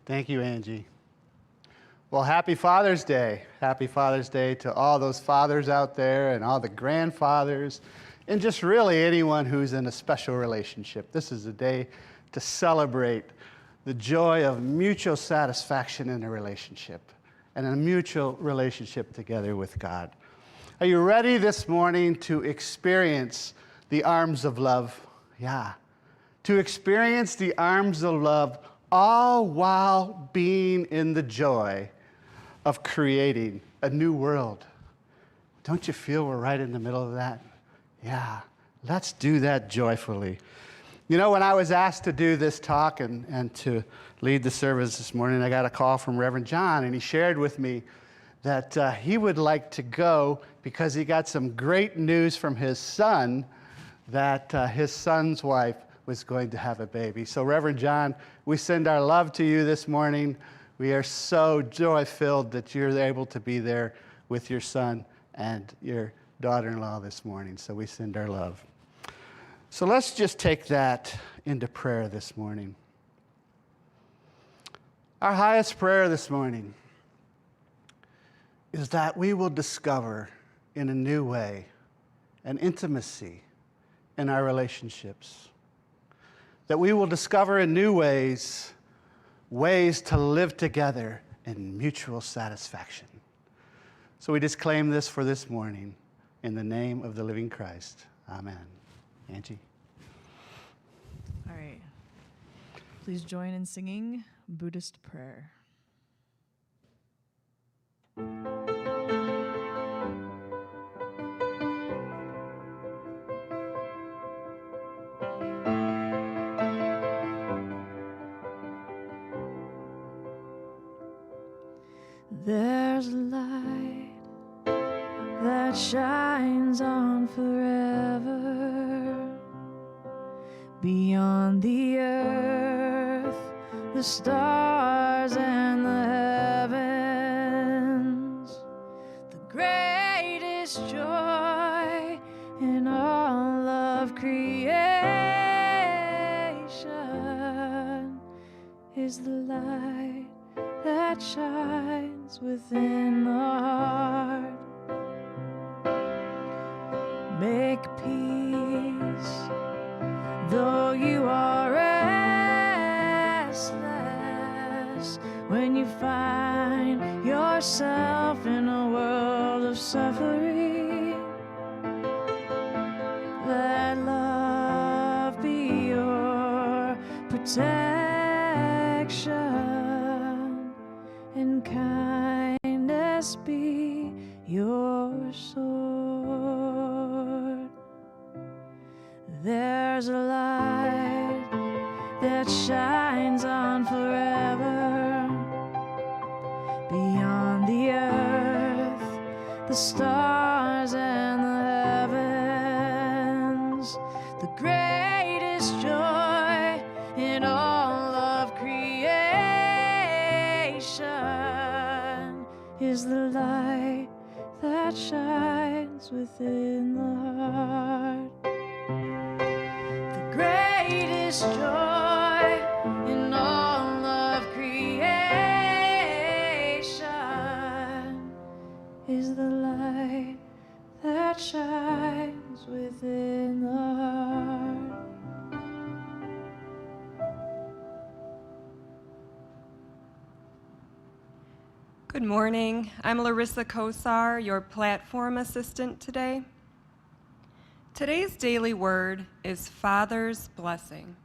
Thank you, Angie. Well, happy Father's Day. Happy Father's Day to all those fathers out there and all the grandfathers and just really anyone who's in a special relationship. This is a day to celebrate the joy of mutual satisfaction in a relationship and a mutual relationship together with God. Are you ready this morning to experience the arms of love? Yeah. To experience the arms of love, all while being in the joy of creating a new world. Don't you feel we're right in the middle of that? Yeah, let's do that joyfully. You know, when I was asked to do this talk and to lead the service this morning, I got a call from Reverend John, and he shared with me that he would like to go because he got some great news from his son that his son's wife was going to have a baby. So Reverend John, we send our love to you this morning. We are so joy-filled that you're able to be there with your son and your daughter-in-law this morning. So we send our love. So let's just take that into prayer this morning. Our highest prayer this morning is that we will discover in a new way an intimacy in our relationships. That we will discover in new ways to live together in mutual satisfaction. So we just claim this for this morning in the name of the living Christ. Amen. Angie. All right. Please join in singing Buddhist prayer. There's a light that shines on forever, beyond the earth, the stars and the heavens. The greatest joy in all of creation is the light that shines within the heart. Make peace, though you are restless, when you find yourself in a world of suffering. Let love be your protection, and kindness be your sword. There's a light that shines on forever, beyond the earth, the stars and the heavens. The greatest joy in all of creation is the light that shines within the heart. The greatest joy in all of creation is the light that shines within the heart. Good morning. I'm Larissa Kosar, your platform assistant today. Today's daily word is Father's Blessing.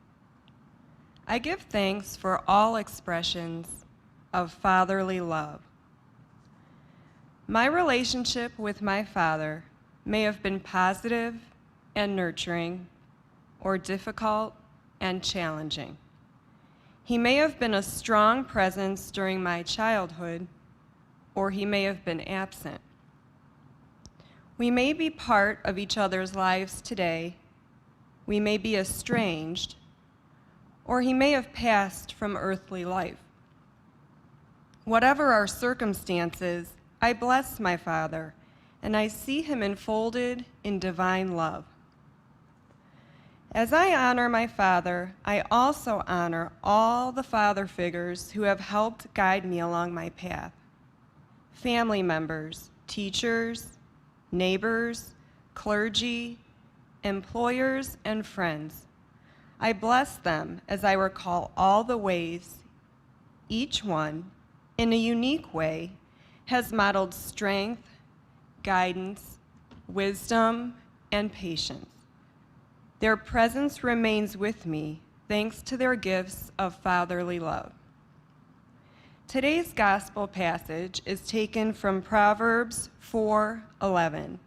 I give thanks for all expressions of fatherly love. My relationship with my father may have been positive and nurturing, or difficult and challenging. He may have been a strong presence during my childhood, or he may have been absent. We may be part of each other's lives today, we may be estranged, or he may have passed from earthly life. Whatever our circumstances, I bless my Father, and I see him enfolded in divine love. As I honor my father, I also honor all the father figures who have helped guide me along my path. Family members, teachers, neighbors, clergy, employers, and friends. I bless them as I recall all the ways each one, in a unique way, has modeled strength, guidance, wisdom, and patience. Their presence remains with me thanks to their gifts of fatherly love. Today's gospel passage is taken from Proverbs 4:11.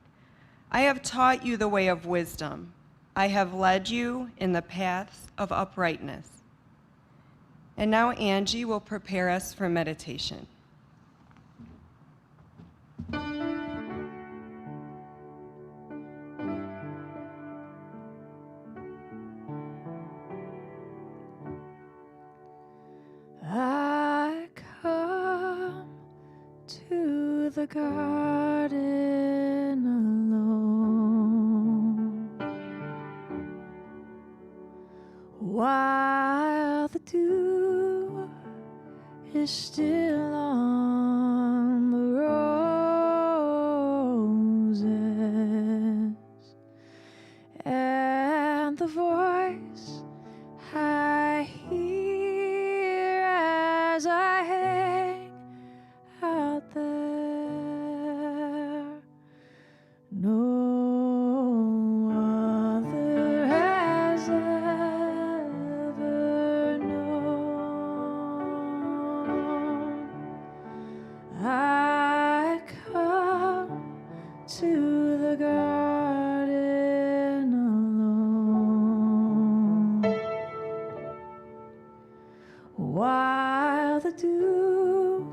I have taught you the way of wisdom. I have led you in the paths of uprightness. And now Angie will prepare us for meditation. I come to the garden alone, while the dew is still on the roses, and the voice I hear as I hang out there, no other has ever known. I come to the garden alone, while the dew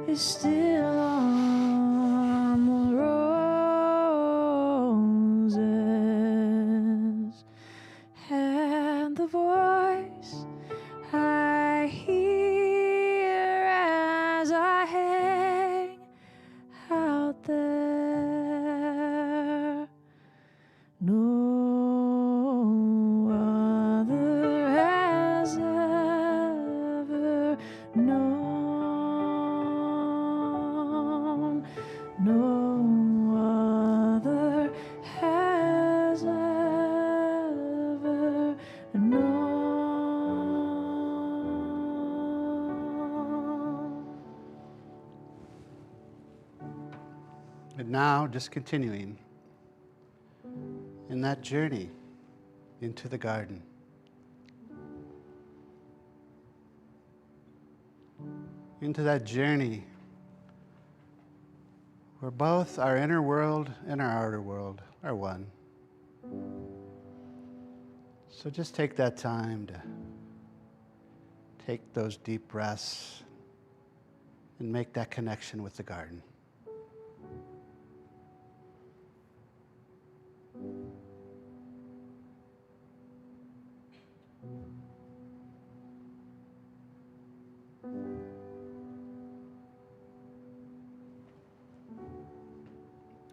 is still on the roses, and the voice I hear as I hang out there, no other has ever known, no other has ever known. And now, just continuing in that journey into the garden. Into that journey where both our inner world and our outer world are one. So just take that time to take those deep breaths and make that connection with the garden.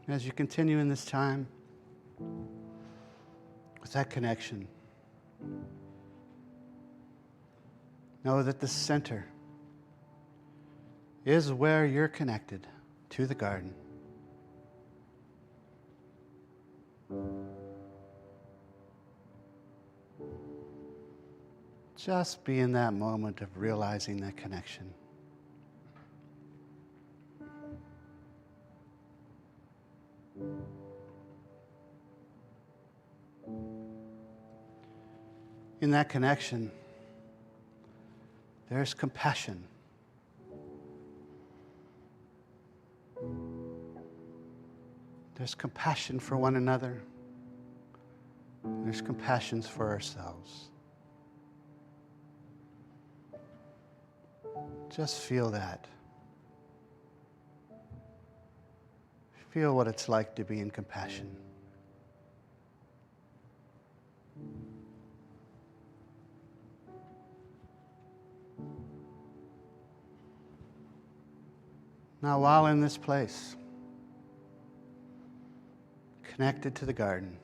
As you continue in this time with that connection, know that the center is where you're connected to the garden. Just be in that moment of realizing that connection. In that connection, there's compassion. There's compassion for one another. There's compassion for ourselves. Just feel that. Feel what it's like to be in compassion. Now, while in this place, connected to the garden,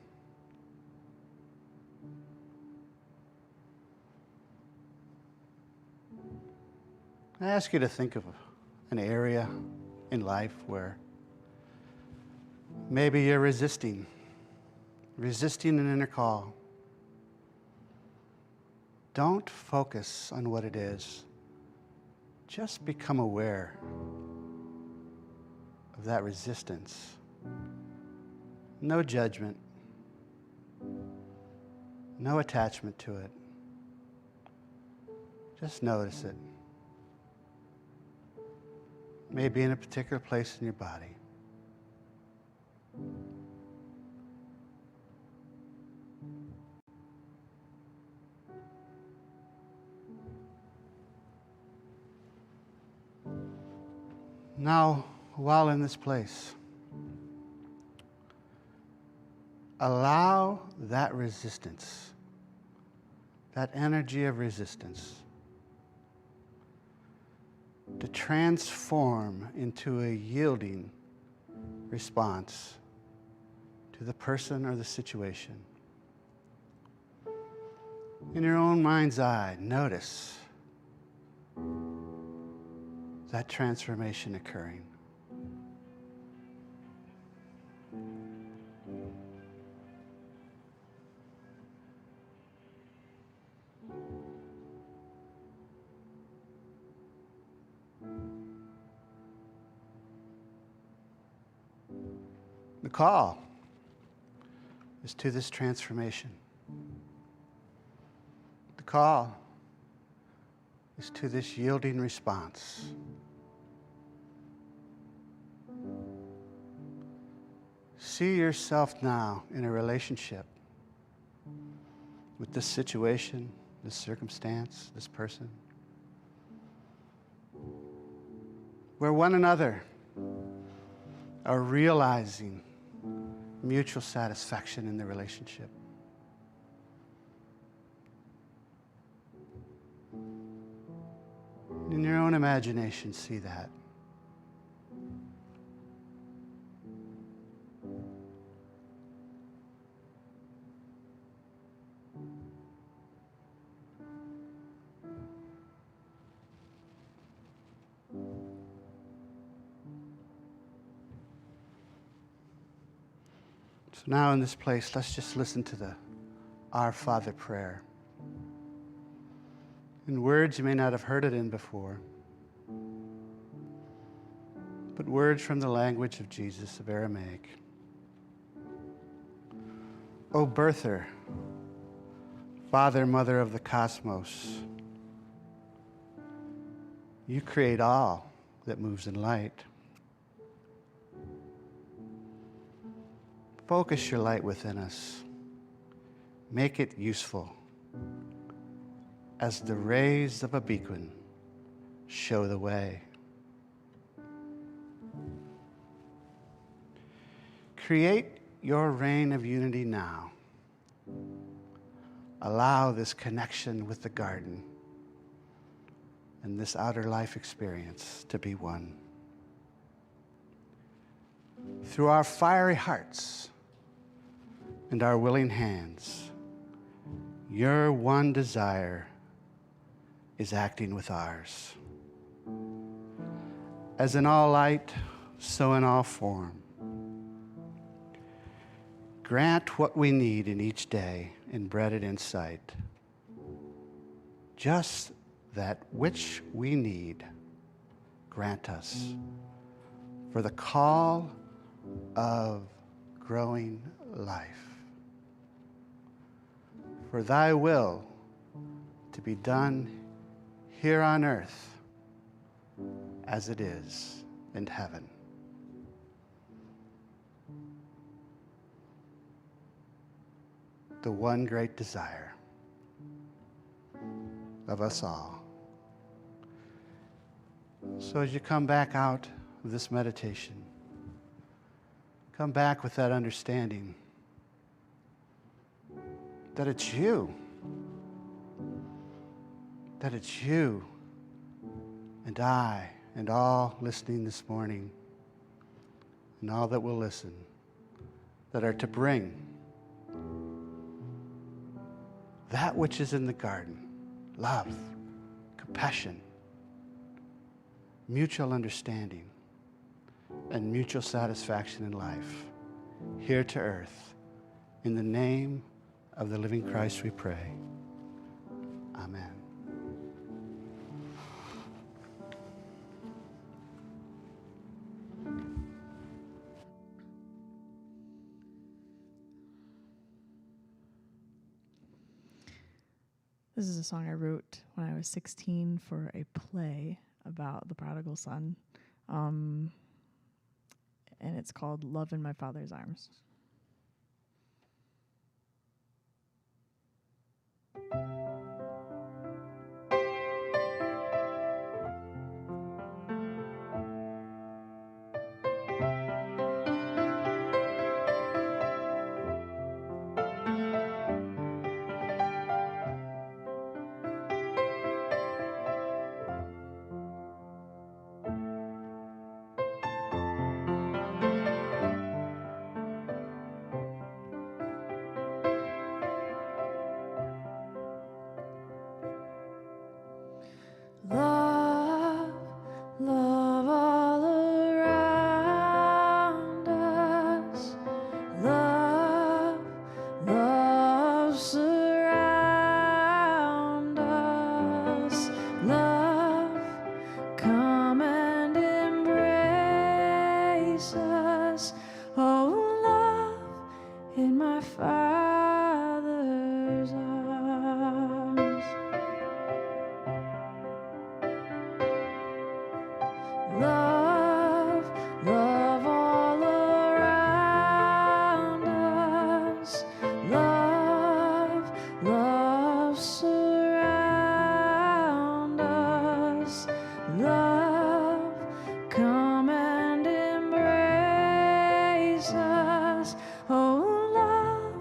I ask you to think of an area in life where maybe you're resisting an inner call. Don't focus on what it is. Just become aware of that resistance. No judgment, no attachment to it. Just notice it. Maybe in a particular place in your body. Now, while in this place, allow that resistance, that energy of resistance, to transform into a yielding response to the person or the situation. In your own mind's eye, notice that transformation occurring. The call is to this transformation. The call is to this yielding response. See yourself now in a relationship with this situation, this circumstance, this person, where one another are realizing mutual satisfaction in the relationship. In your own imagination, see that. So now in this place, let's just listen to the Our Father prayer. In words you may not have heard it in before, but words from the language of Jesus, of Aramaic. O birther, Father, Mother of the cosmos, you create all that moves in light. Focus your light within us. Make it useful as the rays of a beacon show the way. Create your reign of unity now. Allow this connection with the garden and this outer life experience to be one. Through our fiery hearts and our willing hands, your one desire is acting with ours. As in all light, so in all form. Grant what we need in each day in breaded insight. Just that which we need, grant us for the call of growing life. For thy will to be done here on earth as it is in heaven. The one great desire of us all. So as you come back out of this meditation, come back with that understanding that it's you. That it's you and I and all listening this morning and all that will listen that are to bring that which is in the garden, love, compassion, mutual understanding, and mutual satisfaction in life, here to earth. In the name of the living Christ we pray. Amen. This is a song I wrote when I was 16 for a play about the prodigal son. And it's called Love in My Father's Arms. Love, love all around us. Love, love surround us. Love, come and embrace us. Oh, love in my Father's arms. Love, love all around us. Love, love surround us. Love, come and embrace us. Oh, love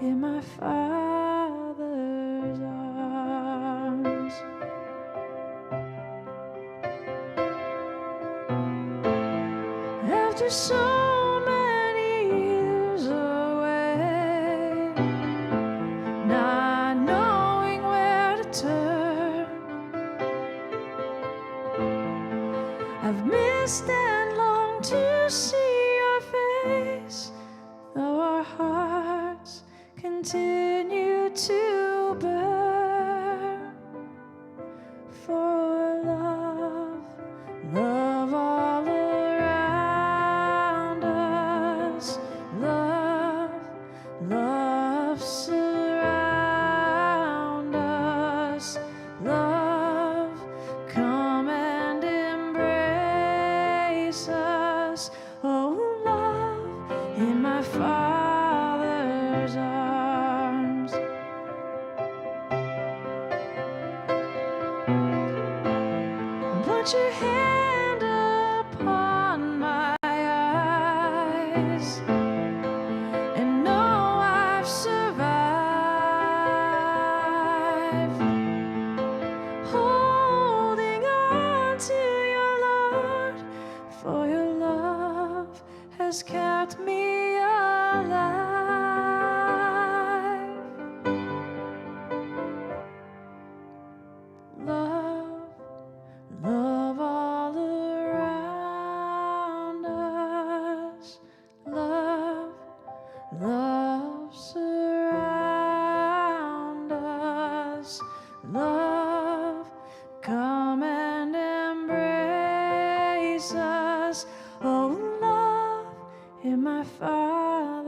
in my Father's arms. After so many years away, not knowing where to turn, I've missed and longed to see your face, though our hearts continue to burn for love, love all around us. Love, love surround us. Love, come and embrace us. Oh, love in my Father's arms. Put your hand upon my eyes and know I've survived. Holding on to your Lord, for your love has kept me alive. Love, love all around us. Love, love surround us. Love, come and embrace us. Oh, love in my Father's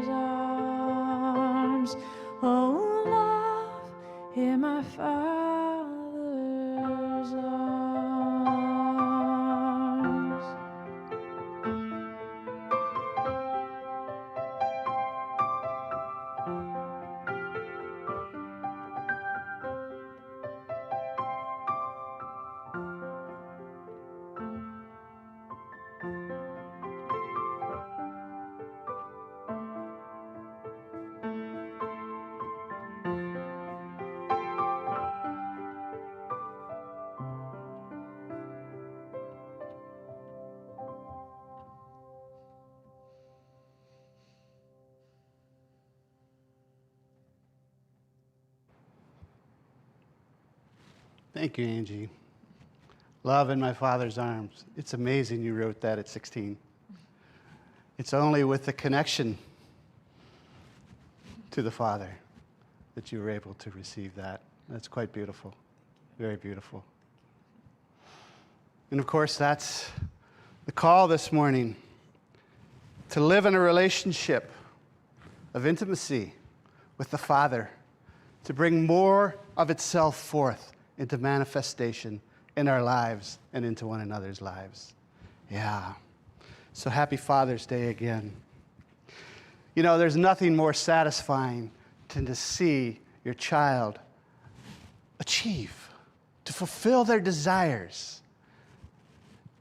arms. Oh, love in my Father's arms. Thank you, Angie. Love in my Father's arms. It's amazing you wrote that at 16. It's only with the connection to the Father that you were able to receive that. That's quite beautiful. Very beautiful. And of course, that's the call this morning, to live in a relationship of intimacy with the Father, to bring more of itself forth into manifestation in our lives and into one another's lives. Yeah. So happy Father's Day again. You know, there's nothing more satisfying than to see your child achieve, to fulfill their desires.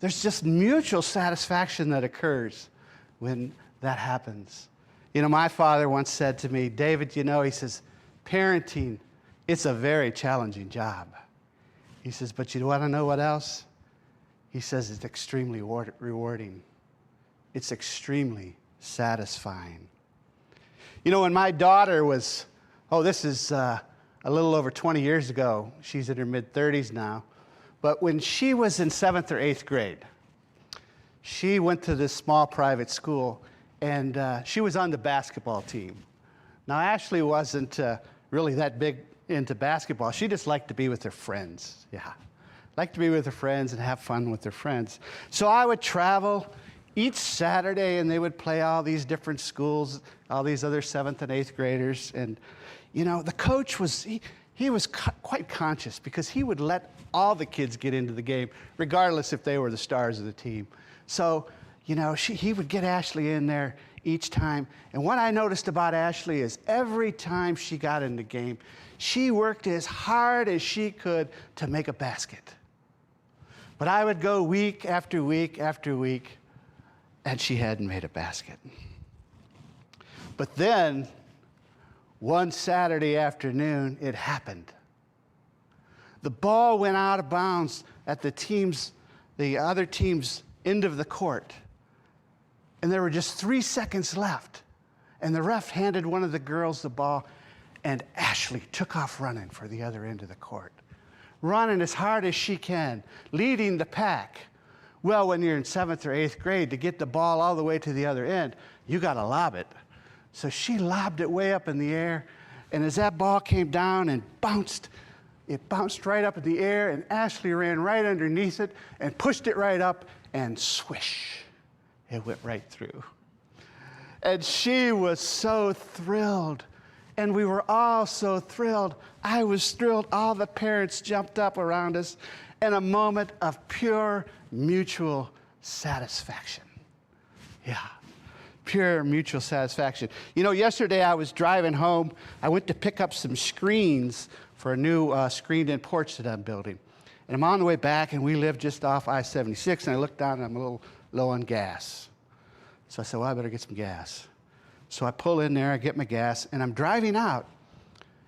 There's just mutual satisfaction that occurs when that happens. You know, my father once said to me, David, you know, he says, parenting, it's a very challenging job. He says, but you want to know what else? He says it's extremely rewarding. It's extremely satisfying. You know, when my daughter was, this is a little over 20 years ago. She's in her mid-30s now. But when she was in 7th or 8th grade, she went to this small private school, and she was on the basketball team. Now, Ashley wasn't really that big into basketball. She just liked to be with her friends. Yeah, liked to be with her friends and have fun with her friends. So I would travel each Saturday, and they would play all these different schools, all these other 7th and 8th graders. And, you know, the coach was, he was quite conscious, because he would let all the kids get into the game, regardless if they were the stars of the team. So, you know, he would get Ashley in there each time. And what I noticed about Ashley is every time she got in the game, she worked as hard as she could to make a basket. But I would go week after week after week, and she hadn't made a basket. But then, one Saturday afternoon, it happened. The ball went out of bounds at the other team's end of the court. And there were just 3 seconds left. And the ref handed one of the girls the ball, and Ashley took off running for the other end of the court, running as hard as she can, leading the pack. Well, when you're in 7th or 8th grade, to get the ball all the way to the other end, you got to lob it. So she lobbed it way up in the air, and as that ball came down and it bounced right up in the air, and Ashley ran right underneath it and pushed it right up, and swish, it went right through. And she was so thrilled, and we were all so thrilled. I was thrilled. All the parents jumped up around us in a moment of pure mutual satisfaction. Yeah, pure mutual satisfaction. You know, yesterday I was driving home. I went to pick up some screens for a new screened-in porch that I'm building. And I'm on the way back, and we live just off I-76, and I look down, and I'm a little low on gas. So I said, well, I better get some gas. So I pull in there, I get my gas, and I'm driving out.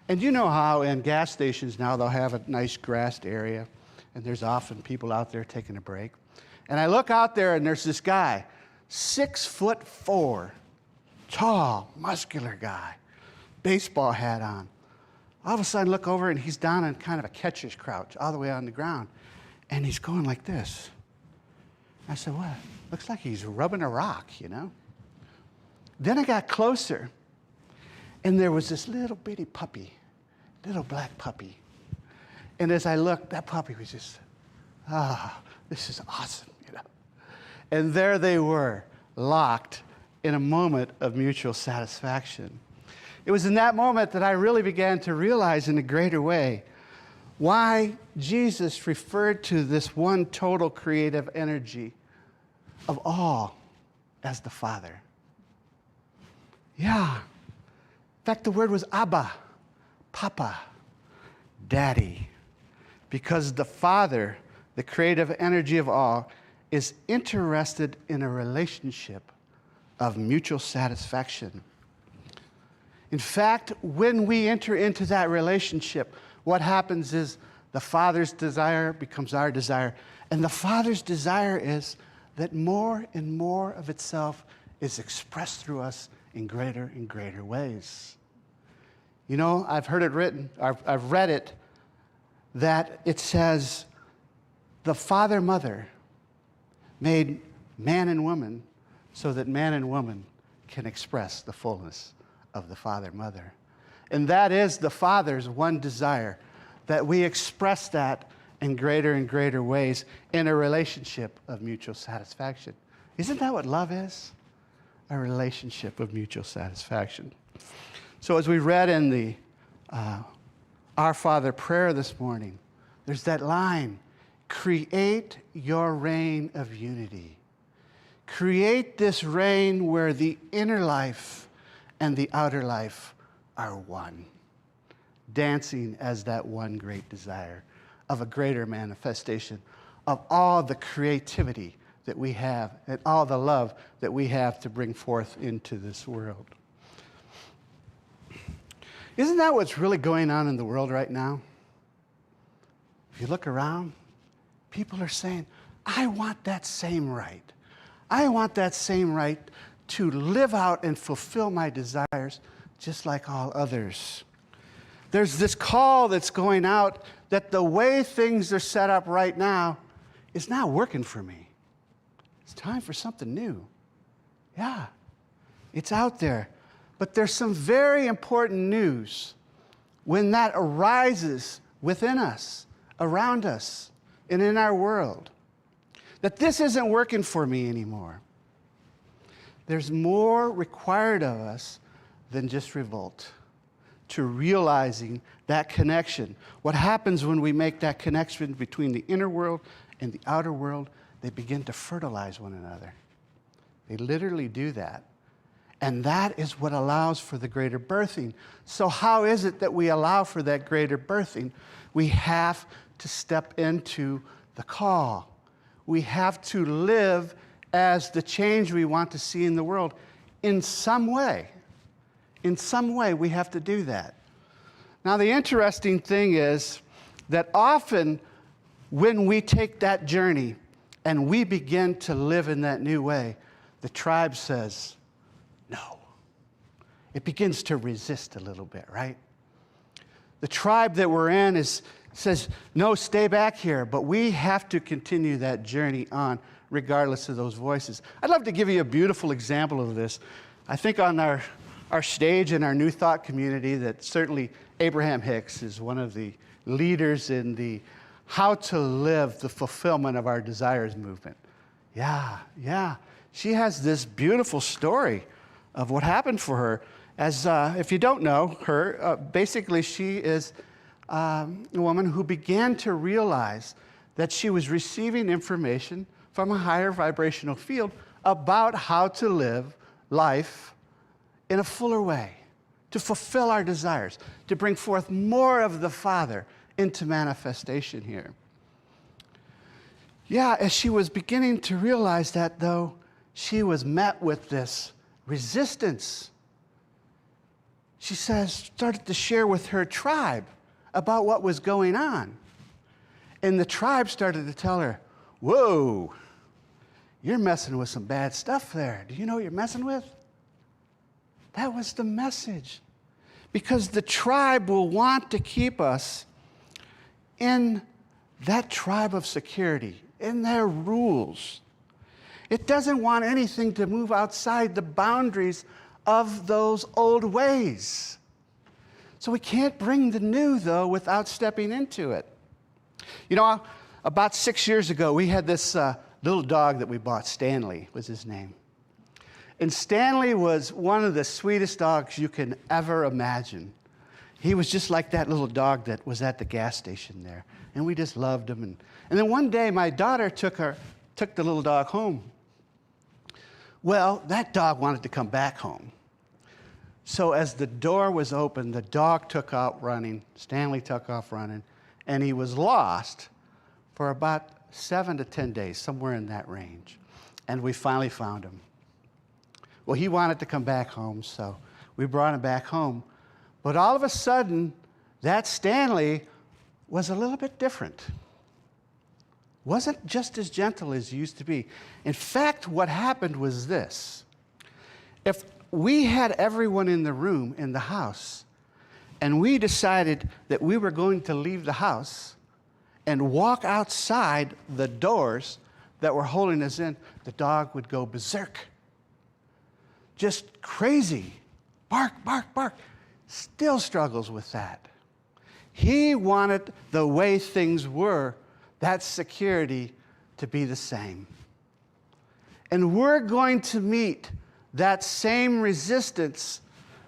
And you know how in gas stations now they'll have a nice grassed area, and there's often people out there taking a break. And I look out there, and there's this guy, 6'4", tall, muscular guy, baseball hat on. All of a sudden, I look over, and he's down in kind of a catcher's crouch, all the way on the ground. And he's going like this. I said, what? Looks like he's rubbing a rock, you know? Then I got closer, and there was this little bitty puppy, little black puppy. And as I looked, that puppy was just, this is awesome, you know? And there they were, locked in a moment of mutual satisfaction. It was in that moment that I really began to realize in a greater way why Jesus referred to this one total creative energy of all as the Father. Yeah. In fact, the word was Abba, Papa, Daddy, because the Father, the creative energy of all, is interested in a relationship of mutual satisfaction. In fact, when we enter into that relationship, what happens is the Father's desire becomes our desire. And the Father's desire is that more and more of itself is expressed through us in greater and greater ways. You know, I've heard it written, I've read it, that it says the father-mother made man and woman so that man and woman can express the fullness of the father-mother. And that is the Father's one desire, that we express that in greater and greater ways in a relationship of mutual satisfaction. Isn't that what love is? A relationship of mutual satisfaction. So as we read in the Our Father prayer this morning, there's that line, create your reign of unity. Create this reign where the inner life and the outer life are one, dancing as that one great desire of a greater manifestation of all the creativity that we have and all the love that we have to bring forth into this world. Isn't that what's really going on in the world right now? If you look around, people are saying, I want that same right. I want that same right to live out and fulfill my desires just like all others. There's this call that's going out that the way things are set up right now is not working for me. It's time for something new. Yeah, it's out there. But there's some very important news when that arises within us, around us, and in our world. That this isn't working for me anymore. There's more required of us than just revolt, to realizing that connection. What happens when we make that connection between the inner world and the outer world? They begin to fertilize one another. They literally do that. And that is what allows for the greater birthing. So how is it that we allow for that greater birthing? We have to step into the call. We have to live as the change we want to see in the world in some way. In some way, we have to do that. Now, the interesting thing is that often when we take that journey and we begin to live in that new way, the tribe says, no. It begins to resist a little bit, right? The tribe that we're in says, no, stay back here, but we have to continue that journey on regardless of those voices. I'd love to give you a beautiful example of this. I think on our stage in our New Thought community that certainly Abraham Hicks is one of the leaders in the How to Live the Fulfillment of Our Desires movement. Yeah. She has this beautiful story of what happened for her. As if you don't know her, basically she is a woman who began to realize that she was receiving information from a higher vibrational field about how to live life in a fuller way, to fulfill our desires, to bring forth more of the Father into manifestation here. Yeah, as she was beginning to realize that, though, she was met with this resistance. She started to share with her tribe about what was going on. And the tribe started to tell her, whoa, you're messing with some bad stuff there. Do you know what you're messing with? That was the message. Because the tribe will want to keep us in that tribe of security, in their rules. It doesn't want anything to move outside the boundaries of those old ways. So we can't bring the new, though, without stepping into it. You know, about 6 years ago, we had this little dog that we bought. Stanley was his name. And Stanley was one of the sweetest dogs you can ever imagine. He was just like that little dog that was at the gas station there. And we just loved him. And then one day, my daughter took the little dog home. Well, that dog wanted to come back home. So as the door was open, the dog took out running. Stanley took off running. And he was lost for about 7 to 10 days, somewhere in that range. And we finally found him. Well, he wanted to come back home, so we brought him back home. But all of a sudden, that Stanley was a little bit different. Wasn't just as gentle as he used to be. In fact, what happened was this. If we had everyone in the room, in the house, and we decided that we were going to leave the house, and walk outside the doors that were holding us in, the dog would go berserk. Just crazy. Bark, bark, bark. Still struggles with that. He wanted the way things were, that security, to be the same. And we're going to meet that same resistance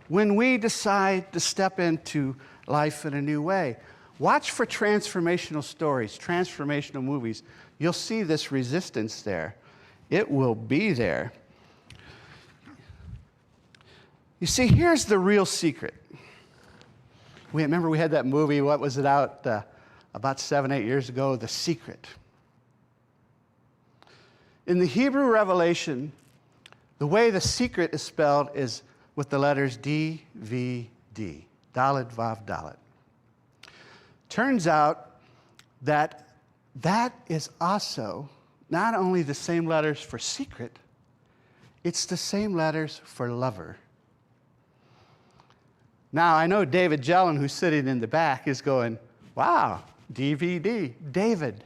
when we decide to step into life in a new way. Watch for transformational stories, transformational movies. You'll see this resistance there. It will be there. You see, here's the real secret. Remember we had that movie, what was it out, about 7-8 years ago, The Secret. In the Hebrew Revelation, the way the secret is spelled is with the letters D-V-D, Dalet Vav Dalet. Turns out that is also not only the same letters for secret, it's the same letters for lover. Now, I know David Jellin, who's sitting in the back, is going, wow, DVD, David.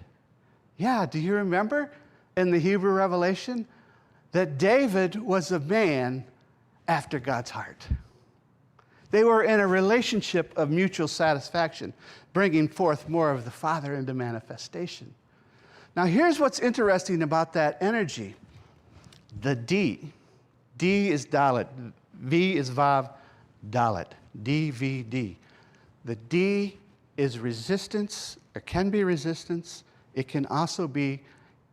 Yeah, do you remember in the Hebrew Revelation that David was a man after God's heart? They were in a relationship of mutual satisfaction, bringing forth more of the Father into manifestation. Now, here's what's interesting about that energy. The D is Dalet, V is Vav, Dalet, D-V-D. The D is resistance, or can be resistance. It can also be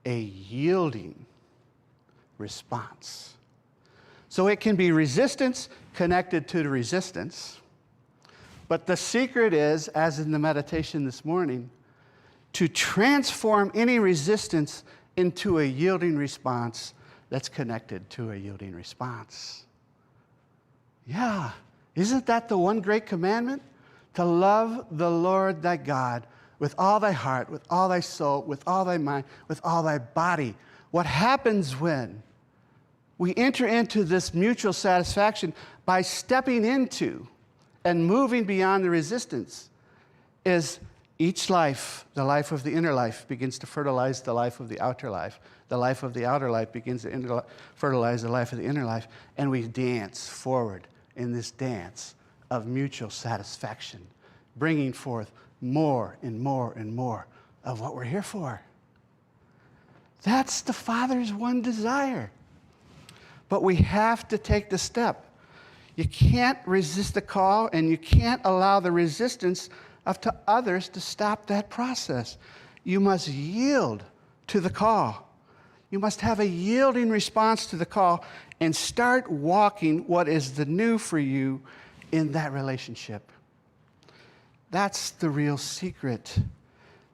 a yielding response. So it can be resistance connected to the resistance. But the secret is, as in the meditation this morning, to transform any resistance into a yielding response that's connected to a yielding response. Yeah, isn't that the one great commandment? To love the Lord thy God with all thy heart, with all thy soul, with all thy mind, with all thy body. What happens when we enter into this mutual satisfaction by stepping into and moving beyond the resistance is each life, the life of the inner life, begins to fertilize the life of the outer life. The life of the outer life begins to fertilize the life of the inner life, and we dance forward in this dance of mutual satisfaction, bringing forth more and more and more of what we're here for. That's the Father's one desire. But we have to take the step. You can't resist the call, and you can't allow the resistance to others to stop that process. You must yield to the call. You must have a yielding response to the call and start walking what is the new for you in that relationship. That's the real secret.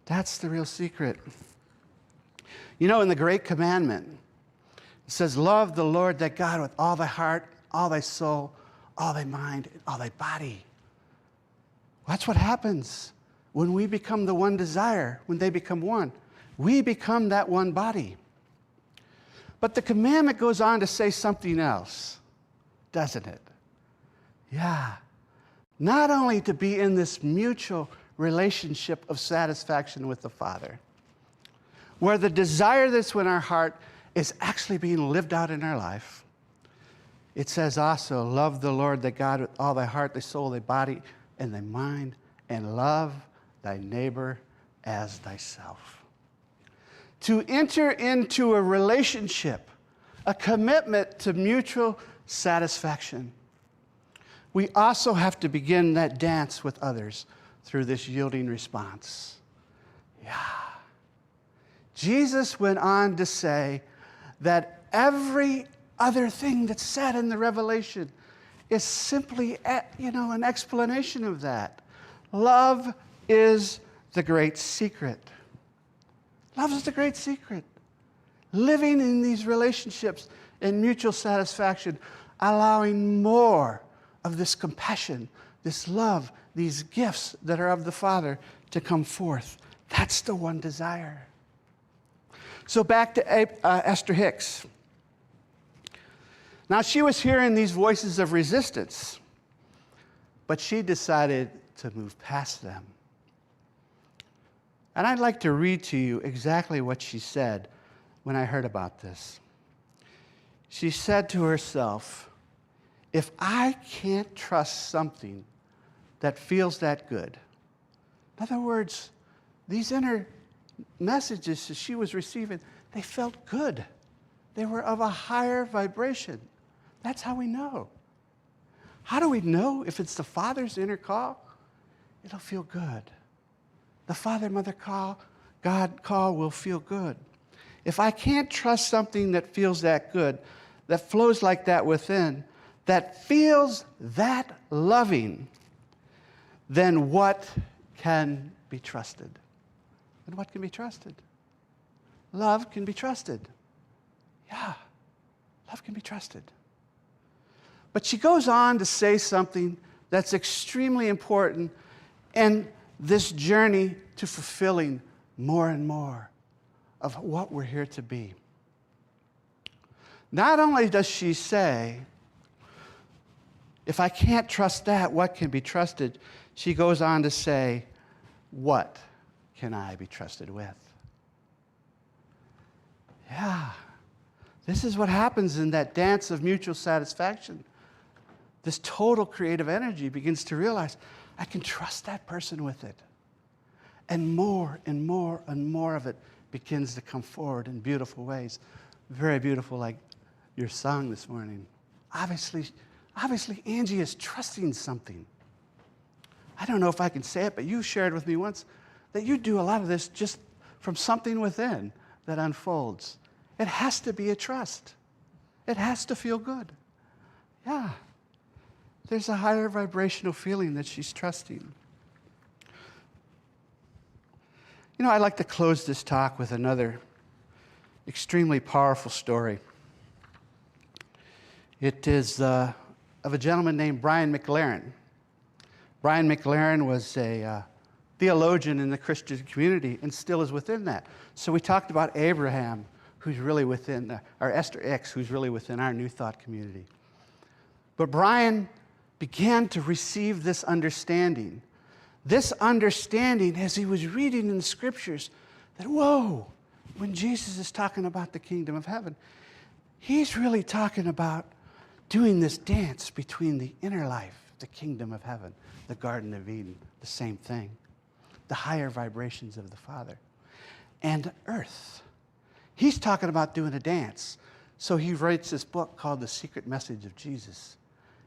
That's the real secret. You know, in the Great Commandment, it says, love the Lord thy God with all thy heart, all thy soul, all thy mind, and all thy body. That's what happens when we become the one desire, when they become one. We become that one body. But the commandment goes on to say something else, doesn't it? Yeah. Not only to be in this mutual relationship of satisfaction with the Father, where the desire that's in our heart is actually being lived out in our life. It says also, love the Lord thy God with all thy heart, thy soul, thy body, and thy mind, and love thy neighbor as thyself. To enter into a relationship, a commitment to mutual satisfaction, we also have to begin that dance with others through this yielding response. Yeah. Jesus went on to say that every other thing that's said in the Revelation is simply, an explanation of that. Love is the great secret. Love is the great secret. Living in these relationships in mutual satisfaction, allowing more of this compassion, this love, these gifts that are of the Father to come forth. That's the one desire. So back to Esther Hicks. Now, she was hearing these voices of resistance, but she decided to move past them. And I'd like to read to you exactly what she said when I heard about this. She said to herself, if I can't trust something that feels that good, in other words, these inner messages that she was receiving, they felt good. They were of a higher vibration. That's how we know. How do we know if it's the Father's inner call? It'll feel good. The Father, Mother call, God call will feel good. If I can't trust something that feels that good, that flows like that within, that feels that loving, then what can be trusted? And what can be trusted? Love can be trusted. Yeah, love can be trusted. But she goes on to say something that's extremely important in this journey to fulfilling more and more of what we're here to be. Not only does she say, if I can't trust that, what can be trusted? She goes on to say, what can I be trusted with? Yeah, this is what happens in that dance of mutual satisfaction. This total creative energy begins to realize, I can trust that person with it. And more and more and more of it begins to come forward in beautiful ways. Very beautiful, like your song this morning. Obviously, Angie is trusting something. I don't know if I can say it, but you shared with me once that you do a lot of this just from something within that unfolds. It has to be a trust. It has to feel good. Yeah. There's a higher vibrational feeling that she's trusting. You know, I'd like to close this talk with another extremely powerful story. It is of a gentleman named Brian McLaren. Brian McLaren was a theologian in the Christian community and still is within that. So we talked about Abraham, who's really within, or Esther X, who's really within our New Thought community. But Brian began to receive this understanding. This understanding as he was reading in the scriptures that, whoa, when Jesus is talking about the kingdom of heaven, he's really talking about doing this dance between the inner life, the kingdom of heaven, the Garden of Eden, the same thing, the higher vibrations of the Father, and earth. He's talking about doing a dance. So he writes this book called The Secret Message of Jesus.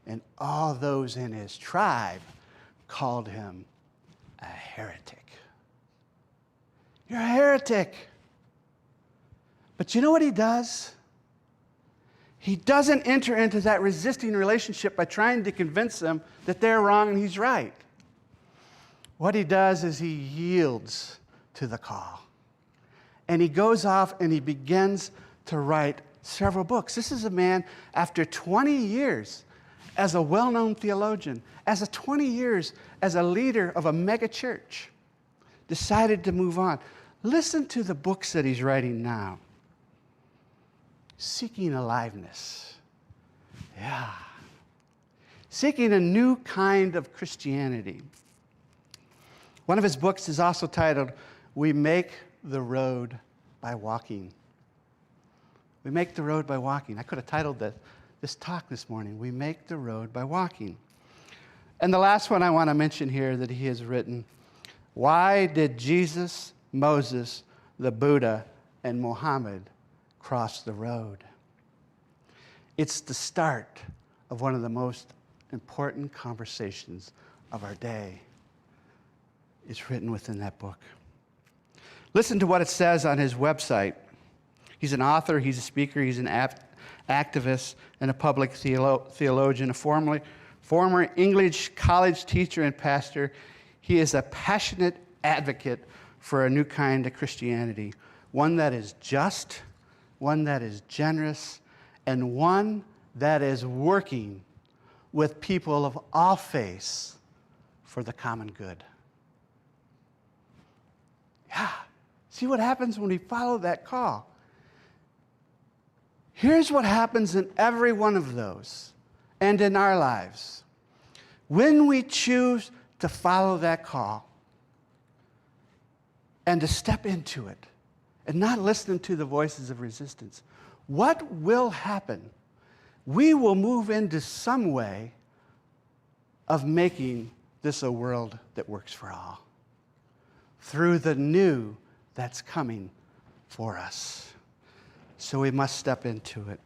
And all those in his tribe called him a heretic. You're a heretic. But you know what he does? He doesn't enter into that resisting relationship by trying to convince them that they're wrong and he's right. What he does is he yields to the call. And he goes off and he begins to write several books. This is a man, after 20 years as a well-known theologian, as 20 years as a leader of a mega church, decided to move on. Listen to the books that he's writing now. Seeking Aliveness. Yeah. Seeking a new kind of Christianity. One of his books is also titled, We Make the Road by Walking. We make the road by walking. I could have titled this talk this morning, We Make the Road by Walking. And the last one I want to mention here that he has written, Why did Jesus, Moses, the Buddha, and Muhammad cross the road? It's the start of one of the most important conversations of our day. It's written within that book. Listen to what it says on his website. He's an author, he's a speaker, he's an activist, and a public theologian, a former English college teacher and pastor. He is a passionate advocate for a new kind of Christianity, one that is just, one that is generous, and one that is working with people of all faiths for the common good. Yeah. See what happens when we follow that call. Here's what happens in every one of those and in our lives. When we choose to follow that call, and to step into it and not listen to the voices of resistance, what will happen? We will move into some way of making this a world that works for all through the new that's coming for us. So we must step into it.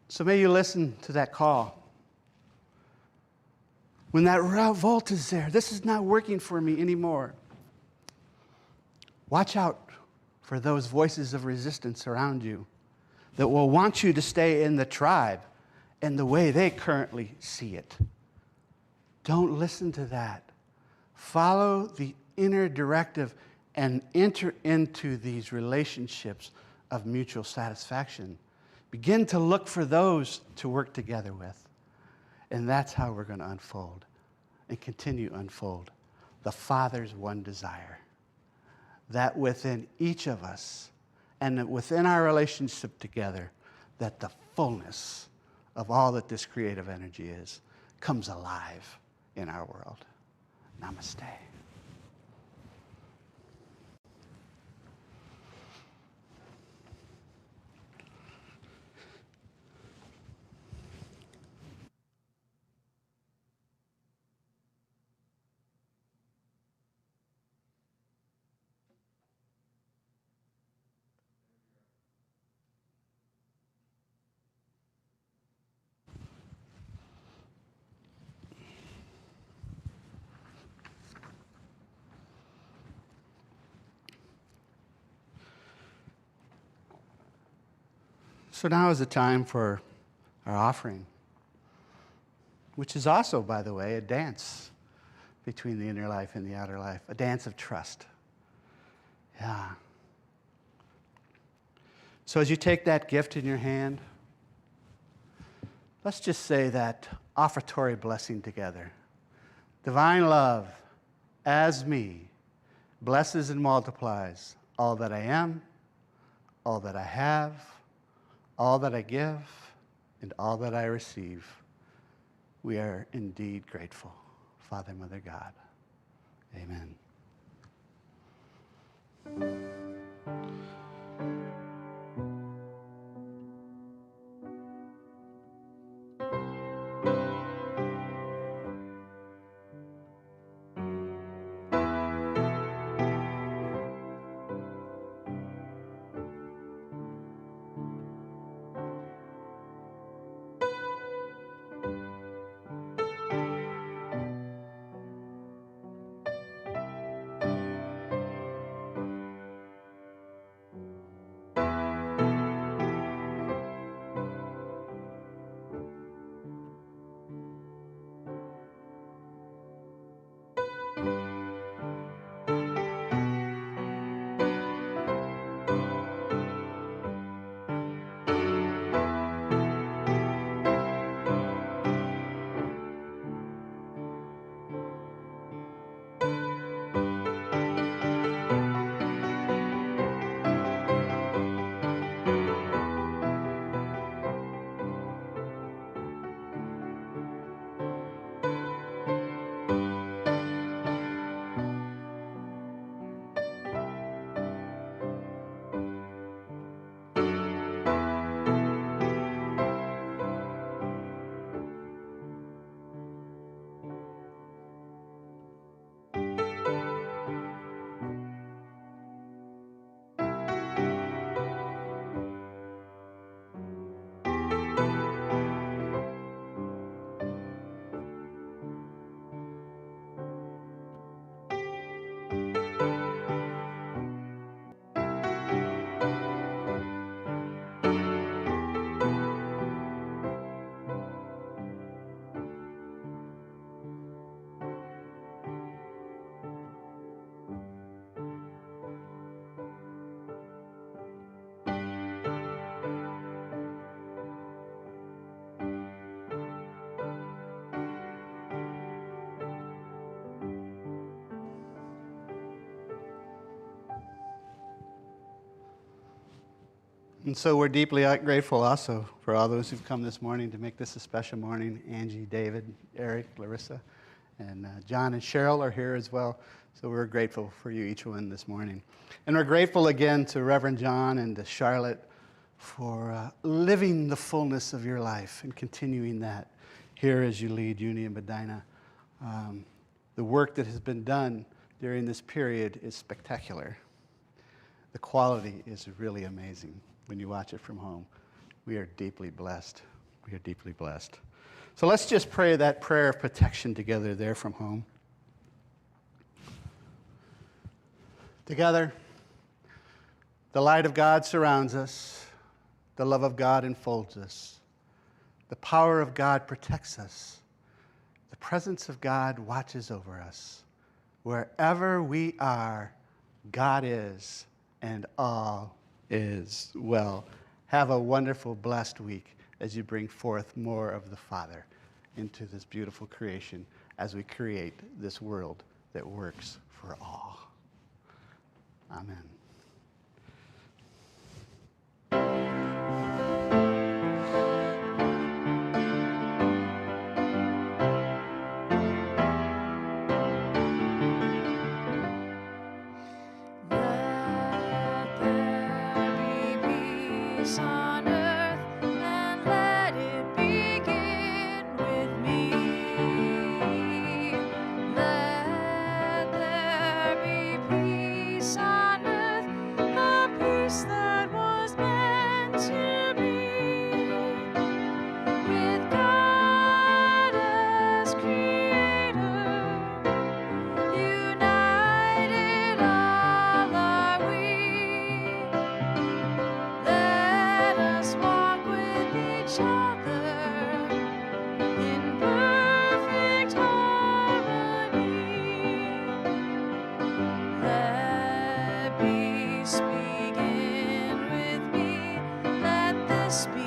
So may you listen to that call. When that revolt is there, this is not working for me anymore. Watch out for those voices of resistance around you that will want you to stay in the tribe and the way they currently see it. Don't listen to that. Follow the inner directive and enter into these relationships of mutual satisfaction. Begin to look for those to work together with. And that's how we're going to unfold and continue to unfold the Father's one desire. That within each of us and that within our relationship together, that the fullness of all that this creative energy is comes alive in our world. Namaste. So now is the time for our offering, which is also, by the way, a dance between the inner life and the outer life, a dance of trust. Yeah. So as you take that gift in your hand, let's just say that offertory blessing together. Divine love, as me, blesses and multiplies all that I am, all that I have, all that I give, and all that I receive. We are indeed grateful. Father, Mother, God. Amen. And so we're deeply grateful also for all those who've come this morning to make this a special morning. Angie, David, Eric, Larissa. And John and Cheryl are here as well. So we're grateful for you, each one, this morning. And we're grateful again to Reverend John and to Charlotte for living the fullness of your life and continuing that here as you lead Union Medina. The work that has been done during this period is spectacular. The quality is really amazing when you watch it from home. We are deeply blessed. We are deeply blessed. So let's just pray that prayer of protection together there from home. Together, the light of God surrounds us. The love of God enfolds us. The power of God protects us. The presence of God watches over us. Wherever we are, God is, and all is well. Have a wonderful, blessed week as you bring forth more of the Father into this beautiful creation as we create this world that works for all. Amen. Let there be peace on earth, and let it begin with me. Let there be peace on earth, a peace that was meant to be, with God as Creator. United all are we. Let us walk with each other in perfect harmony. Let peace begin with me. Let this be